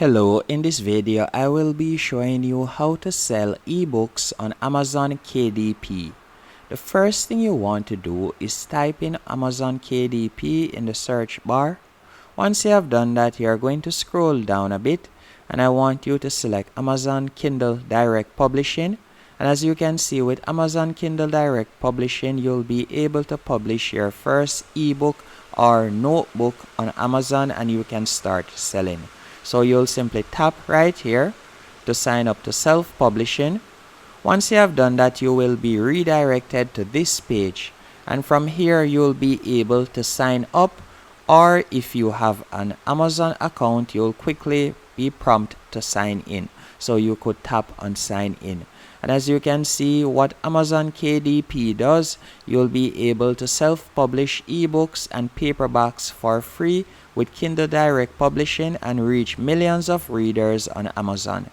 Hello, in this video I will be showing you how to sell ebooks on Amazon KDP. The first thing you want to do is type in Amazon KDP in the search bar. Once you have done that, you are going to scroll down a bit and I want you to select Amazon Kindle Direct Publishing. And as you can see, with Amazon Kindle Direct Publishing, you'll be able to publish your first ebook or notebook on Amazon and you can start selling. So you'll simply tap right here to sign up to self-publishing. Once you have done that, you will be redirected to this page. And from here, you'll be able to sign up, or if you have an Amazon account, you'll quickly be prompted to sign in. So you could tap on sign in. And as you can see, what Amazon KDP does, you'll be able to self-publish ebooks and paperbacks for free with Kindle Direct Publishing and reach millions of readers on Amazon.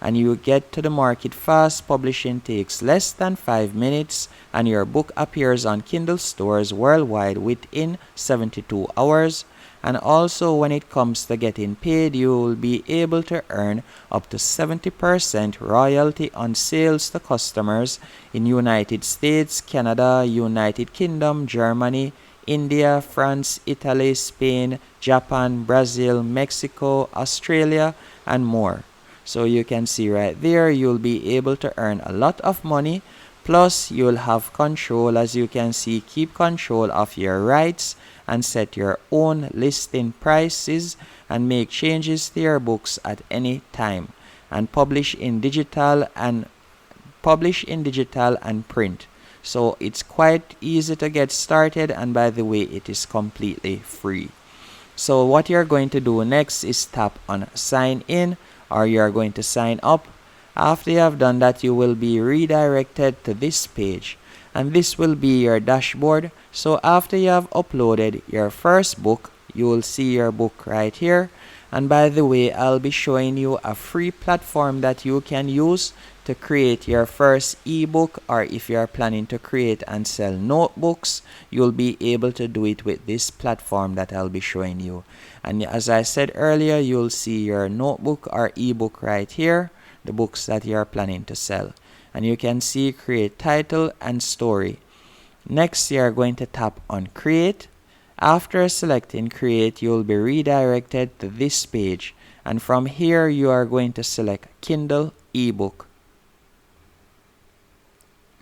And you get to the market fast. Publishing takes less than 5 minutes and your book appears on Kindle stores worldwide within 72 hours. And also, when it comes to getting paid, you will be able to earn up to 70% royalty on sales to customers in United States, Canada, United Kingdom, Germany, India, France, Italy, Spain, Japan, Brazil, Mexico, Australia, and more. So you can see right there, you'll be able to earn a lot of money. Plus, you'll have control, as you can see, keep control of your rights and set your own listing prices and make changes to your books at any time, and publish in digital and print. So it's quite easy to get started, and by the way, it is completely free. So what you're going to do next is tap on sign in, or you're going to sign up. After you have done that, you will be redirected to this page, and this will be your dashboard. So after you have uploaded your first book, you will see your book right here. And by the way, I'll be showing you a free platform that you can use to create your first ebook, or if you are planning to create and sell notebooks, you'll be able to do it with this platform that I'll be showing you. And as I said earlier, you'll see your notebook or ebook right here, the books that you are planning to sell. And you can see create title and story. Next, you are going to tap on create. After selecting create, you'll be redirected to this page, and from here you are going to select Kindle ebook.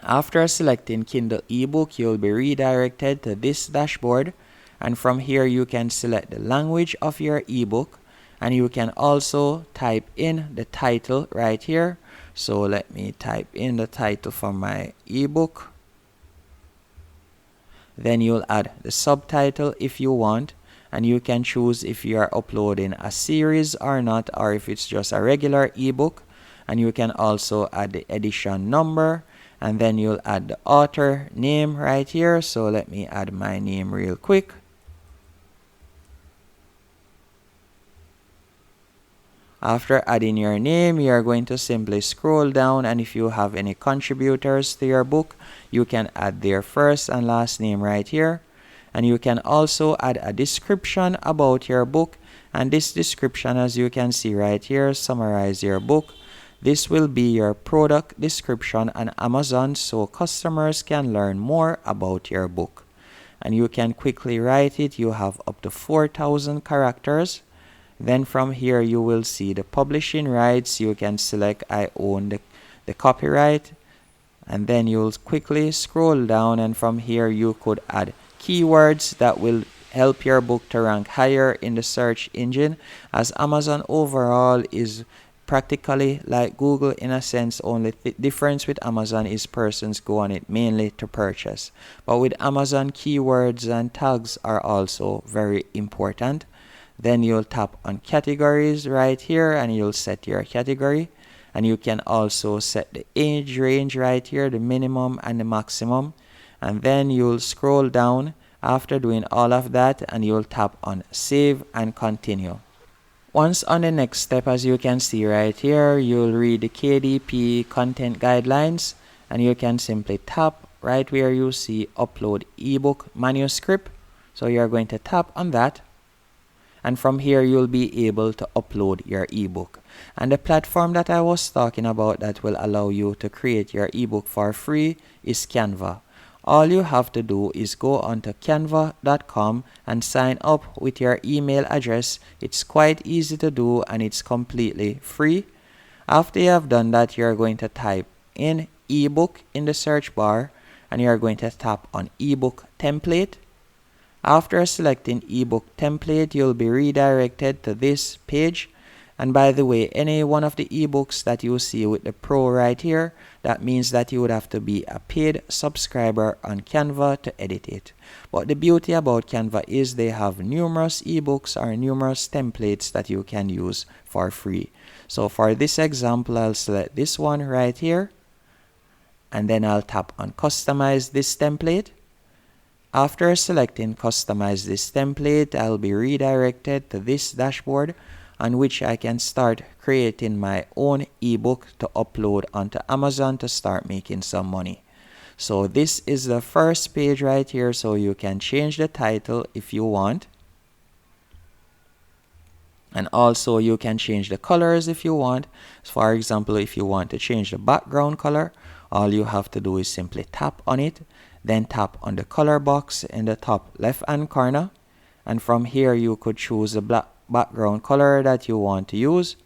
After selecting Kindle ebook, you'll be redirected to this dashboard, and from here you can select the language of your ebook, and you can also type in the title right here. So let me type in the title for my ebook. Then you'll add the subtitle if you want, and you can choose if you are uploading a series or not, or if it's just a regular ebook. And you can also add the edition number, and then you'll add the author name right here. So let me add my name real quick. After adding your name, you are going to simply scroll down, and if you have any contributors to your book, you can add their first and last name right here. And you can also add a description about your book, and this description, as you can see right here, summarize your book. This will be your product description on Amazon, so customers can learn more about your book. And you can quickly write it. You have up to 4,000 characters. Then from here you will see the publishing rights. You can select I own the copyright, and then you'll quickly scroll down, and from here you could add keywords that will help your book to rank higher in the search engine, as Amazon overall is practically like Google in a sense. Only difference with Amazon is persons go on it mainly to purchase, but with Amazon, keywords and tags are also very important. Then you'll tap on categories right here, and you'll set your category, and you can also set the age range right here, the minimum and the maximum. And then you'll scroll down after doing all of that, and you'll tap on save and continue. Once on the next step, as you can see right here, you'll read the KDP content guidelines, and you can simply tap right where you see upload ebook manuscript. So you're going to tap on that. and from here you'll be able to upload your ebook. And the platform that I was talking about that will allow you to create your ebook for free is Canva. All you have to do is go onto canva.com and sign up with your email address. It's quite easy to do and it's completely free. After you have done that, you're going to type in ebook in the search bar and you're going to tap on ebook template. After selecting ebook template, you'll be redirected to this page. And by the way, any one of the ebooks that you see with the pro right here, that means that you would have to be a paid subscriber on Canva to edit it. But the beauty about Canva is they have numerous ebooks or numerous templates that you can use for free. So for this example, I'll select this one right here. And then I'll tap on customize this template. After selecting customize this template, I'll be redirected to this dashboard on which I can start creating my own ebook to upload onto Amazon to start making some money. So this is the first page right here, so you can change the title if you want. And also you can change the colors if you want. For example, if you want to change the background color, all you have to do is simply tap on it, then tap on the color box in the top left hand corner, and from here you could choose the black background color that you want to use.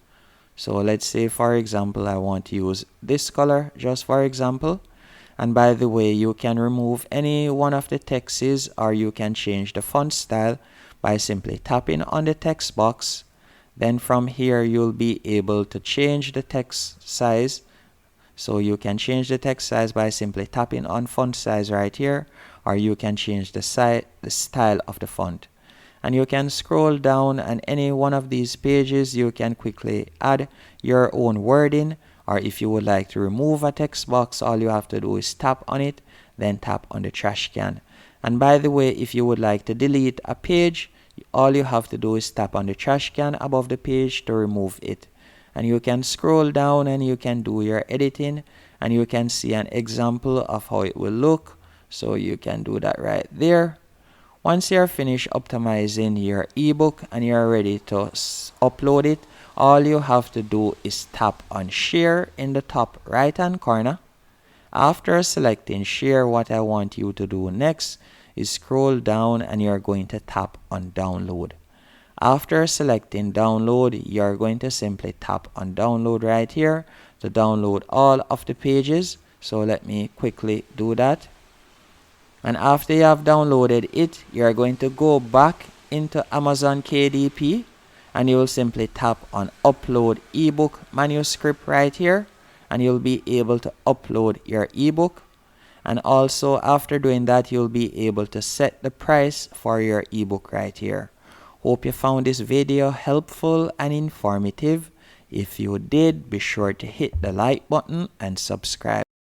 So let's say for example I want to use this color just for example. And by the way, you can remove any one of the texts or you can change the font style by simply tapping on the text box. Then from here you'll be able to change the text size. So you can change the text size by simply tapping on font size right here, or you can change the style of the font. And you can scroll down and any one of these pages you can quickly add your own wording, or if you would like to remove a text box, all you have to do is tap on it, then tap on the trash can. And by the way, if you would like to delete a page, all you have to do is tap on the trash can above the page to remove it. And you can scroll down and you can do your editing and you can see an example of how it will look. So you can do that right there. Once you're finished optimizing your ebook and you're ready to upload it, all you have to do is tap on share in the top right hand corner. After selecting share, what I want you to do next is scroll down and you're going to tap on download. After selecting download, you're going to simply tap on download right here to download all of the pages. So let me quickly do that. And after you have downloaded it, you're going to go back into Amazon KDP and you will simply tap on upload ebook manuscript right here and you'll be able to upload your ebook. And also after doing that, you'll be able to set the price for your ebook right here. Hope you found this video helpful and informative. If you did, be sure to hit the like button and subscribe.